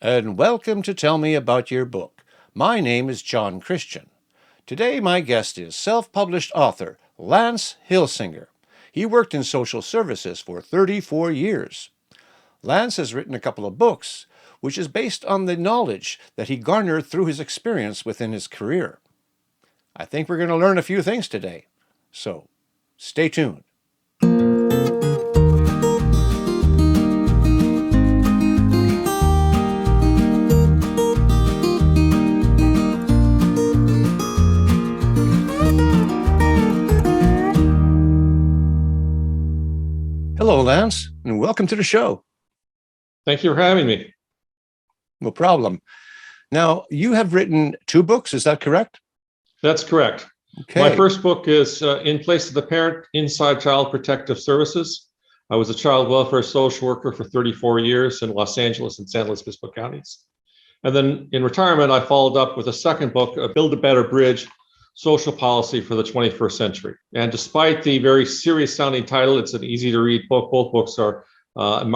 and welcome to Tell Me About Your Book. My name is John Christian. Today my guest is self-published author Lance Hillsinger. He worked in social services for 34 years. Lance has written a couple of books, which is based on the knowledge that he garnered through his experience within his career. I think we're going to learn a few things today, so stay tuned. Hello, Lance, and welcome to the show. Thank you for having me. No problem. Now, you have written 2 books, is that correct? That's correct. Okay. My first book is In Place of the Parent, Inside Child Protective Services. I was a child welfare social worker for 34 years in Los Angeles and San Luis Obispo counties. And then in retirement, I followed up with a second book, Build a Better Bridge, Social Policy for the 21st Century. And despite the very serious sounding title, it's an easy to read book. Both books are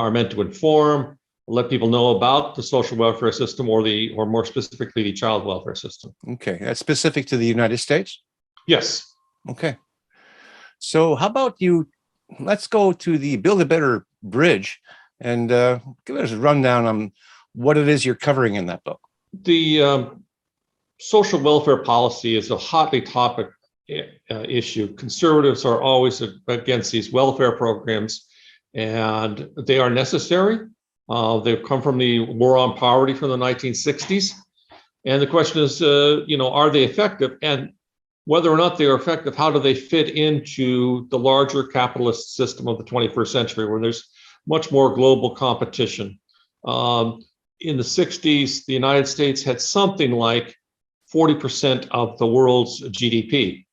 meant to inform, let people know about the social welfare system or more specifically, the child welfare system. Okay, that's specific to the United States? Yes. Okay. So how about let's go to the Build a Better Bridge and give us a rundown on what it is you're covering in that book. The social welfare policy is a hotly topic issue. Conservatives are always against these welfare programs, and they are necessary. They've come from the war on poverty from the 1960s. And the question is, are they effective? And whether or not they are effective, how do they fit into the larger capitalist system of the 21st century, where there's much more global competition? In the 60s, the United States had something like 40% of the world's GDP.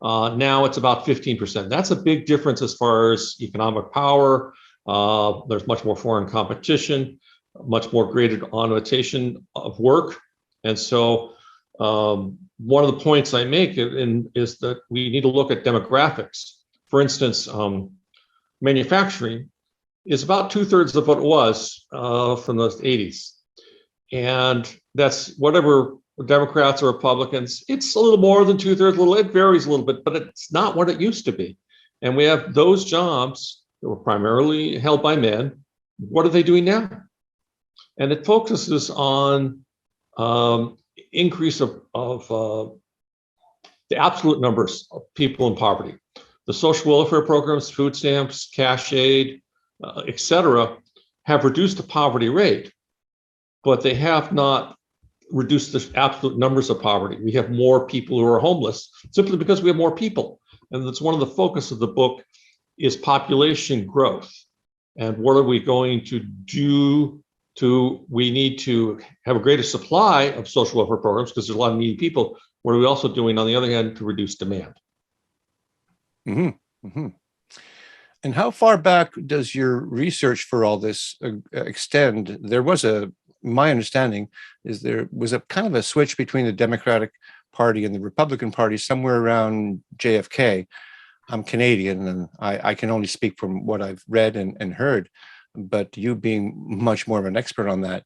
Now it's about 15%. That's a big difference as far as economic power. There's much more foreign competition, much more graded automation of work. And so one of the points I make is that we need to look at demographics. For instance, manufacturing is about 2/3 of what it was from the 80s. And that's whatever Democrats or Republicans, it's a little more than 2/3, it varies a little bit, but it's not what it used to be. And we have those jobs that were primarily held by men. What are they doing now? And it focuses on increase of the absolute numbers of people in poverty. The social welfare programs, food stamps, cash aid, et cetera, have reduced the poverty rate, but they have not reduced the absolute numbers of poverty. We have more people who are homeless simply because we have more people. And that's one of the focus of the book is population growth. And what are we going to do we need to have a greater supply of social welfare programs because there's a lot of needy people. What are we also doing, on the other hand, to reduce demand? Mm-hmm. Mm-hmm. And how far back does your research for all this extend? My understanding is there was a kind of a switch between the Democratic Party and the Republican Party somewhere around JFK. I'm Canadian, and I can only speak from what I've read and heard, but you being much more of an expert on that,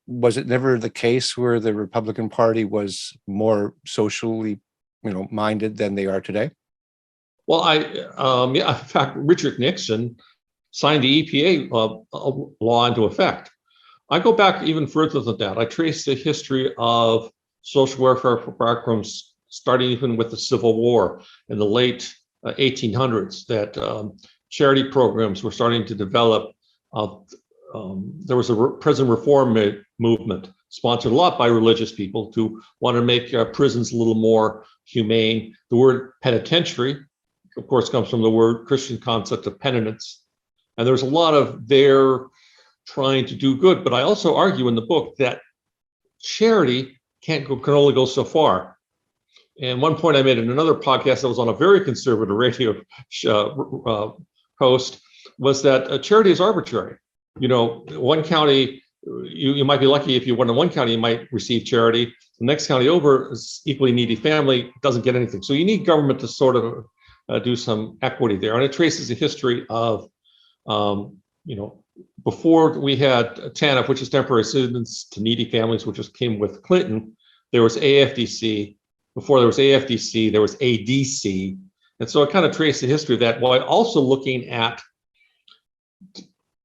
was it never the case where the Republican Party was more socially, minded than they are today? Well, in fact, Richard Nixon signed the EPA law into effect. I go back even further than that. I trace the history of social welfare programs starting even with the Civil War in the late 1800s, that charity programs were starting to develop. There was a prison reform movement sponsored a lot by religious people to want to make prisons a little more humane. The word penitentiary, of course, comes from the word Christian concept of penitence. And there's a lot of their trying to do good. But I also argue in the book that charity can only go so far. And one point I made in another podcast that was on a very conservative radio host was that charity is arbitrary. One county, you might be lucky if you went in one county, you might receive charity. The next county over is equally needy family, doesn't get anything. So you need government to sort of do some equity there. And it traces the history of, before we had TANF, which is temporary assistance to needy families, which just came with Clinton, there was AFDC. Before there was AFDC, there was ADC. And so I kind of traced the history of that while also looking at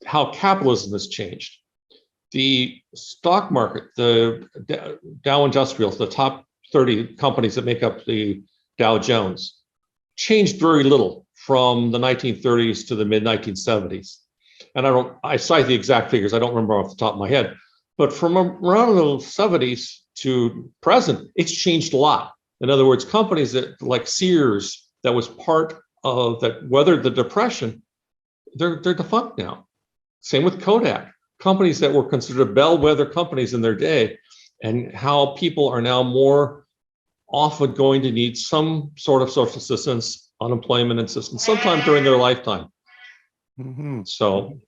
how capitalism has changed. The stock market, the Dow Industrials, the top 30 companies that make up the Dow Jones, changed very little from the 1930s to the mid 1970s. And I cite the exact figures, I don't remember off the top of my head, but from around the 70s to present, it's changed a lot. In other words, companies that like Sears, that was part of that weathered the Depression, they're defunct now. Same with Kodak, companies that were considered bellwether companies in their day, and how people are now more often going to need some sort of social assistance, unemployment assistance, sometime during their lifetime. Mm-hmm. So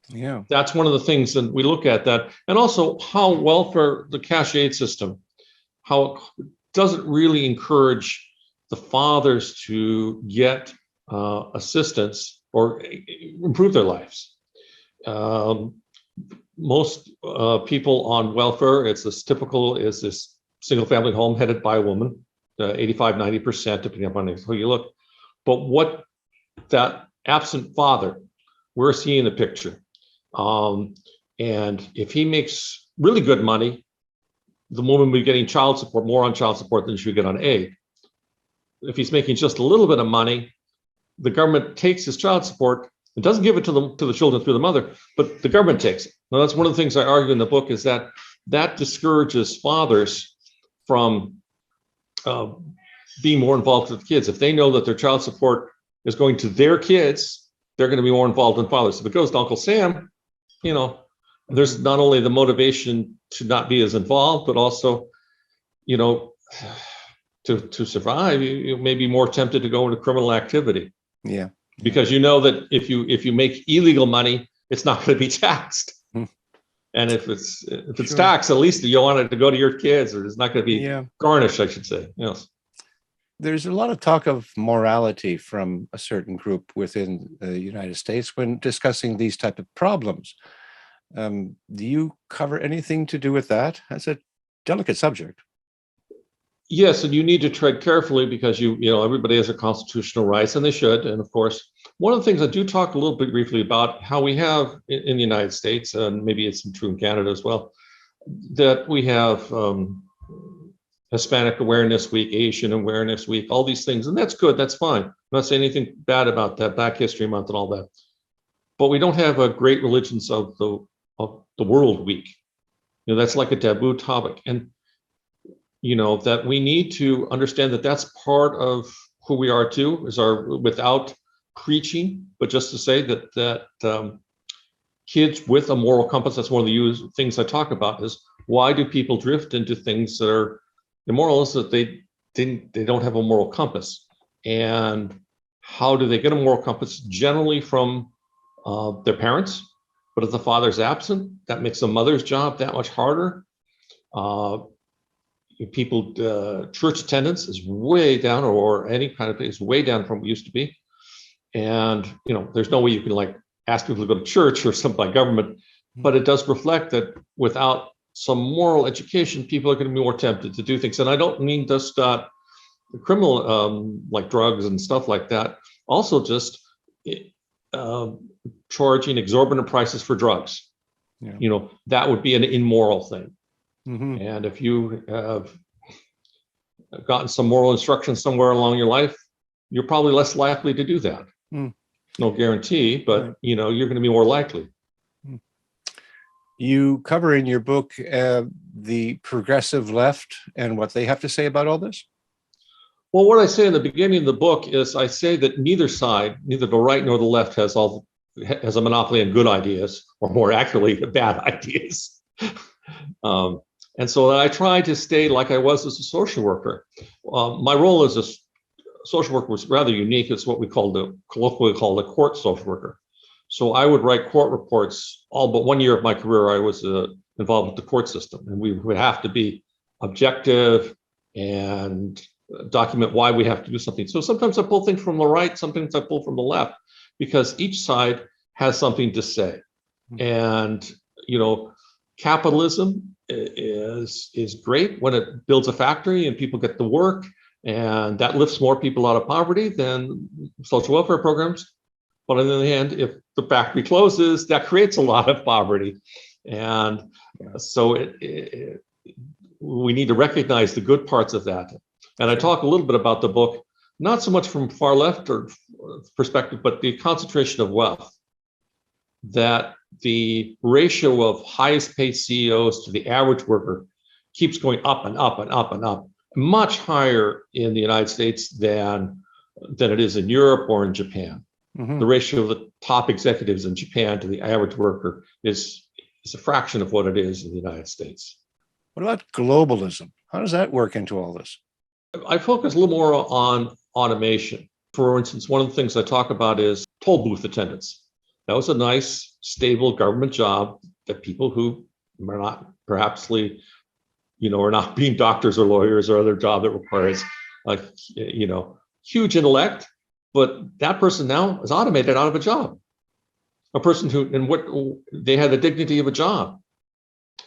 yeah, that's one of the things that we look at that, and also how welfare, the cash aid system, how it doesn't really encourage the fathers to get assistance or improve their lives. Most people on welfare, it's as typical as this single family home headed by a woman, 85, 90%, depending upon who you look. But what that absent father, we're seeing the picture. And if he makes really good money, the woman will be getting child support, more on child support than she would get on aid. If he's making just a little bit of money, the government takes his child support and doesn't give it to the children through the mother, but the government takes it. Now, that's one of the things I argue in the book, is that discourages fathers from being more involved with the kids. If they know that their child support is going to their kids, they're going to be more involved than fathers. If it goes to Uncle Sam, there's not only the motivation to not be as involved, but also, to survive, you may be more tempted to go into criminal activity. Yeah. Because you know that if you make illegal money, it's not going to be taxed. And if it's Sure. taxed, at least you want it to go to your kids, or it's not going to be garnished, I should say. Yes. There's a lot of talk of morality from a certain group within the United States when discussing these type of problems. Do you cover anything to do with that? That's a delicate subject. Yes, and you need to tread carefully, because everybody has their constitutional rights, and they should. And of course, one of the things I do talk a little bit briefly about, how we have in the United States, and maybe it's true in Canada as well, that we have Hispanic Awareness Week, Asian Awareness Week, all these things, and that's good, that's fine. I'm not saying anything bad about that, Black History Month and all that. But we don't have a Great Religions of the World Week. That's like a taboo topic. And that we need to understand that that's part of who we are too, is without preaching, but just to say that kids with a moral compass, that's one of the things I talk about, is why do people drift into things that are immoral? Is that they don't have a moral compass. And how do they get a moral compass? Generally from their parents, but if the father's absent, that makes the mother's job that much harder. Church attendance is way down, or any kind of thing is way down from what it used to be. And, there's no way you can ask people to go to church or something by government, but it does reflect that without some moral education, people are going to be more tempted to do things. And I don't mean just criminal, like drugs and stuff like that. Also just charging exorbitant prices for drugs. Yeah. That would be an immoral thing. Mm-hmm. And if you have gotten some moral instruction somewhere along your life, you're probably less likely to do that. No guarantee, but you're going to be more likely. You cover in your book the progressive left and what they have to say about all this? Well, what I say in the beginning of the book is I say that neither side, neither the right nor the left, has a monopoly on good ideas, or more accurately, bad ideas. And so I try to stay like I was as a social worker. My role as a social worker was rather unique. It's what we colloquially call the court social worker. So I would write court reports. All but 1 year of my career, I was involved with the court system, and we would have to be objective and document why we have to do something. So sometimes I pull things from the right, sometimes I pull from the left, because each side has something to say. And, you know, capitalism is great when it builds a factory and people get to work, and that lifts more people out of poverty than social welfare programs. But on the other hand, if the factory closes, that creates a lot of poverty. And so we need to recognize the good parts of that. And I talk a little bit about the book, not so much from far left or perspective, but the concentration of wealth, that the ratio of highest paid CEOs to the average worker keeps going up and up and up and up, much higher in the United States than it is in Europe or in Japan. Mm-hmm. The ratio of the top executives in Japan to the average worker is a fraction of what it is in the United States. What about globalism? How does that work into all this? I focus a little more on automation. For instance, one of the things I talk about is toll booth attendants. That was a nice, stable government job that people who are not perhaps, are not being doctors or lawyers or other job that requires, huge intellect, but that person now is automated out of a job. A person they had the dignity of a job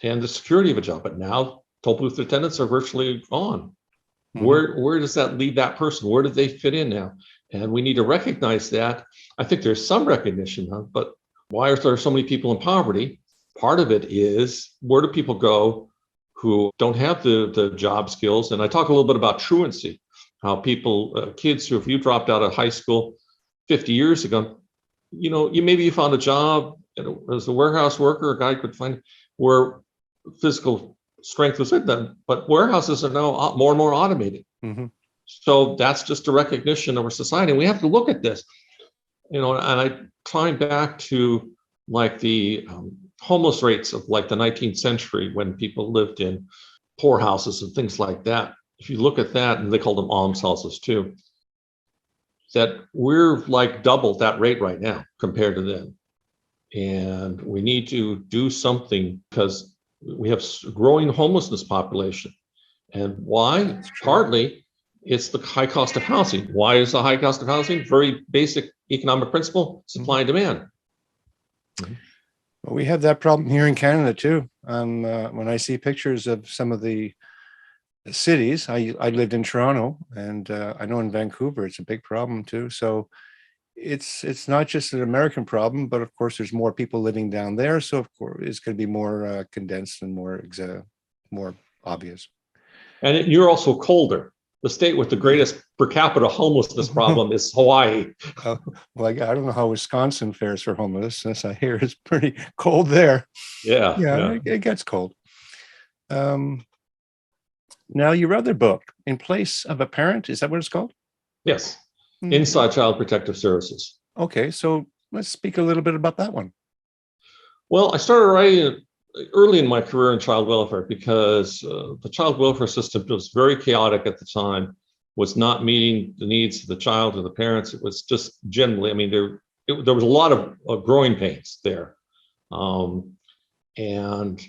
and the security of a job, but now toll booth attendants are virtually gone. Mm-hmm. Where does that leave that person? Where do they fit in now? And we need to recognize that. I think there's some recognition, but why are there so many people in poverty? Part of it is, where do people go who don't have the job skills? And I talk a little bit about truancy, how people, kids who, if you dropped out of high school 50 years ago, you found a job as a warehouse worker, a guy could find where physical strength was with them, but warehouses are now more and more automated. Mm-hmm. So that's just a recognition of our society. And we have to look at this, and I climb back to like the homeless rates of like the 19th century when people lived in poorhouses and things like that. If you look at that, and they called them almshouses too, that we're like double that rate right now compared to then. And we need to do something because we have growing homelessness population. And why? Partly it's the high cost of housing. Why is the high cost of housing? Very basic economic principle, supply and demand. Well, we have that problem here in Canada too. When I see pictures of some of the cities, I lived in Toronto, and I know in Vancouver it's a big problem too. So it's not just an American problem, but of course there's more people living down there. So of course it's going to be more condensed and more obvious. And you're also colder. The state with the greatest per capita homelessness problem is Hawaii. Well, I don't know how Wisconsin fares for homelessness. I hear it's pretty cold there. Yeah. It gets cold. Now, your other book, In Place of a Parent, is that what it's called? Yes. Inside Child Protective Services. Okay, so let's speak a little bit about that one. Well, I started writing early in my career in child welfare because the child welfare system was very chaotic at the time, was not meeting the needs of the child or the parents. It was just generally, there was a lot of growing pains there. And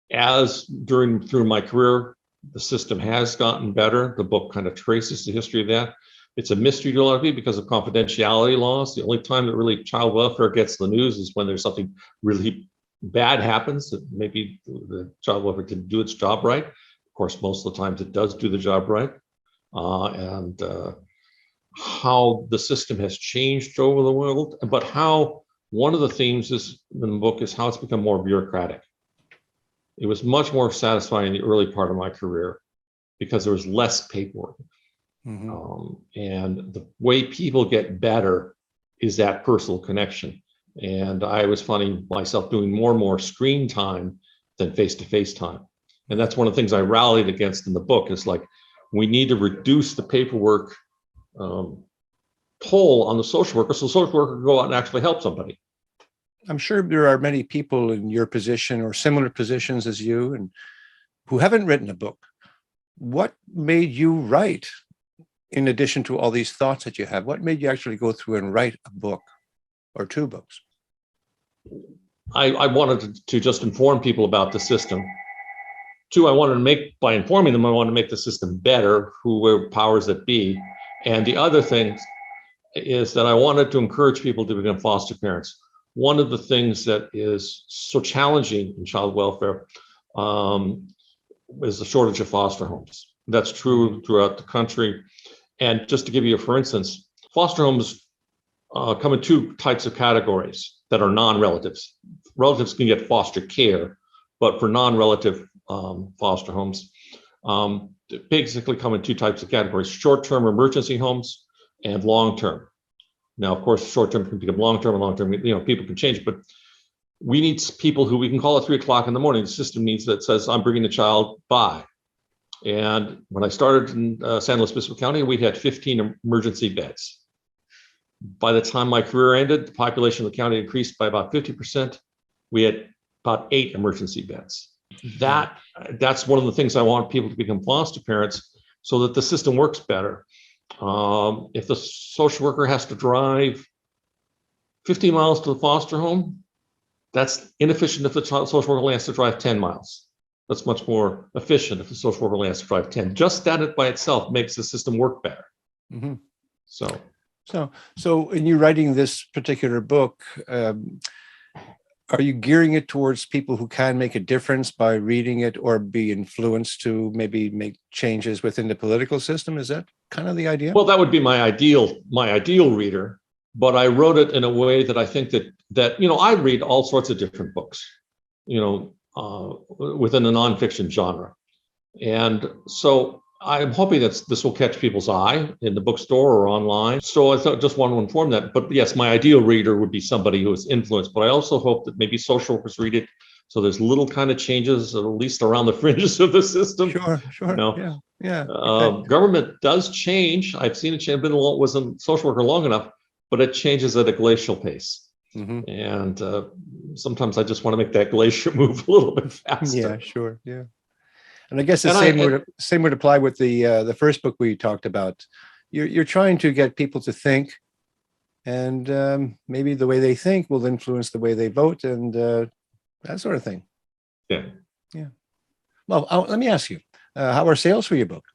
through my career, the system has gotten better. The book kind of traces the history of that. It's a mystery to a lot of people because of confidentiality laws. The only time that really child welfare gets the news is when there's something really bad happens, that maybe the child welfare didn't do its job right. Of course, most of the times it does do the job right. And how the system has changed over the world, but how one of the themes in the book is how it's become more bureaucratic. It was much more satisfying in the early part of my career because there was less paperwork. Mm-hmm. And the way people get better is that personal connection. And I was finding myself doing more and more screen time than face-to-face time. And that's one of the things I rallied against in the book, is like, we need to reduce the paperwork toll on the social worker so the social worker can go out and actually help somebody. I'm sure there are many people in your position or similar positions as you and who haven't written a book. What made you write, in addition to all these thoughts that you have? What made you actually go through and write a book or two books? I wanted to just inform people about the system. Two, by informing them, I wanted to make the system better, who were powers that be. And the other thing, is that I wanted to encourage people to become foster parents. One of the things that is so challenging in child welfare is the shortage of foster homes. That's true throughout the country. And just to give you, for instance, foster homes come in two types of categories that are non-relatives. Relatives can get foster care, but for non-relative foster homes, basically come in two types of categories: short-term emergency homes and long-term. Now, of course, short-term can become long-term, and long-term, people can change, but we need people who we can call at 3:00 in the morning. The system needs that says, I'm bringing the child by. And when I started in San Luis Obispo County, we had 15 emergency beds. By the time my career ended, the population of the county increased by about 50%. We had about 8 emergency beds. That's one of the things I want people to become foster parents, so that the system works better. If the social worker has to drive 50 miles to the foster home, that's inefficient if the social worker only has to drive 10 miles. That's much more efficient if the social worker only has to drive 10. Just that by itself makes the system work better. Mm-hmm. So in you writing this particular book, are you gearing it towards people who can make a difference by reading it, or be influenced to maybe make changes within the political system? Is that kind of the idea? Well, that would be my ideal reader, but I wrote it in a way that I think that I read all sorts of different books, within the nonfiction genre, and so I'm hoping that this will catch people's eye in the bookstore or online. So I just want to inform that. But yes, my ideal reader would be somebody who is influenced. But I also hope that maybe social workers read it, so there's little kind of changes, at least around the fringes of the system. Sure. Yeah. Government does change. I've seen it change. Wasn't social worker long enough, but it changes at a glacial pace. Mm-hmm. And sometimes I just want to make that glacier move a little bit faster. Yeah, sure. Yeah. And I guess the same would apply with the first book we talked about. You're trying to get people to think, and maybe the way they think will influence the way they vote, and that sort of thing. Yeah. Well, let me ask you, how are sales for your book?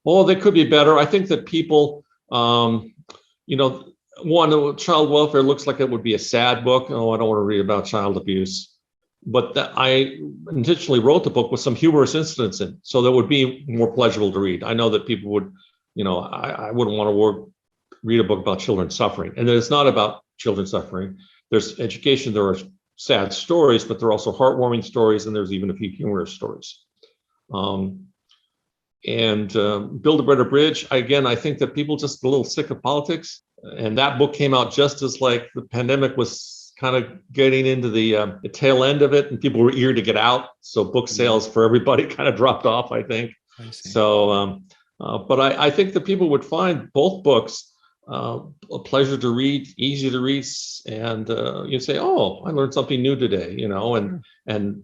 Well, they could be better. I think that people, child welfare looks like it would be a sad book. Oh, I don't want to read about child abuse. But I intentionally wrote the book with some humorous incidents in, so that would be more pleasurable to read. I know that people would, I wouldn't want to read a book about children suffering. And it's not about children suffering. There's education, there are sad stories, but there are also heartwarming stories, and there's even a few humorous stories. Build a Better Bridge. Again, I think that people just a little sick of politics. And that book came out just as the pandemic was kind of getting into the tail end of it, and people were eager to get out. So book sales for everybody kind of dropped off, I think. I see. So, but I think that people would find both books a pleasure to read, easy to read, and you say, "Oh, I learned something new today," and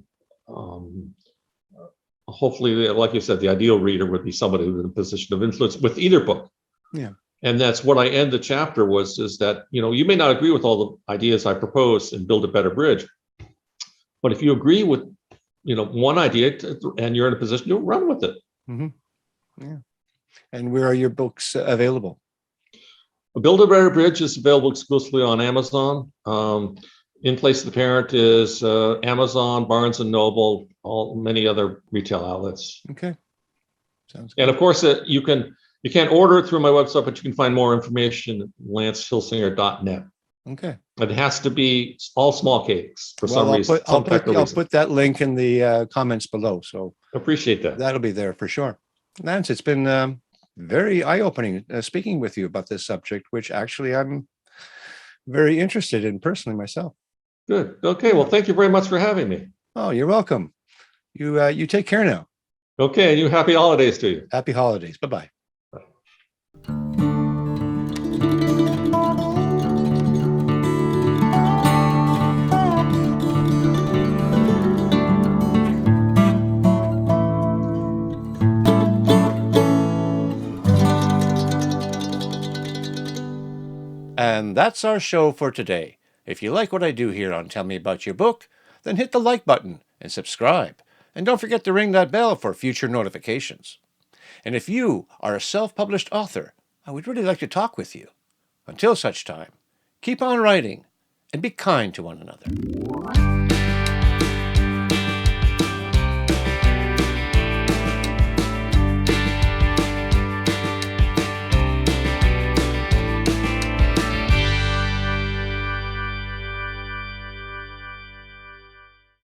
hopefully, like you said, the ideal reader would be somebody who's in a position of influence with either book. Yeah. And that's what I end the chapter is that, you may not agree with all the ideas I propose and Build a Better Bridge, but if you agree with, one idea and you're in a position to run with it. Mm-hmm. Yeah. And where are your books available? Build a Better Bridge is available exclusively on Amazon. In Place of the Parent is Amazon, Barnes and Noble, many other retail outlets. Okay. Sounds good. And of course, you can't order it through my website, but you can find more information at lancehillsinger.net. Okay. It has to be all small cakes for some reason. I'll put that link in the comments below. So appreciate that. That'll be there for sure. Lance, it's been very eye-opening speaking with you about this subject, which actually I'm very interested in personally myself. Good. Okay. Well, thank you very much for having me. Oh, you're welcome. You take care now. Okay. And you happy holidays to you. Happy holidays. Bye-bye. And that's our show for today. If you like what I do here on Tell Me About Your Book, then hit the like button and subscribe. And don't forget to ring that bell for future notifications. And if you are a self-published author, I would really like to talk with you. Until such time, keep on writing and be kind to one another.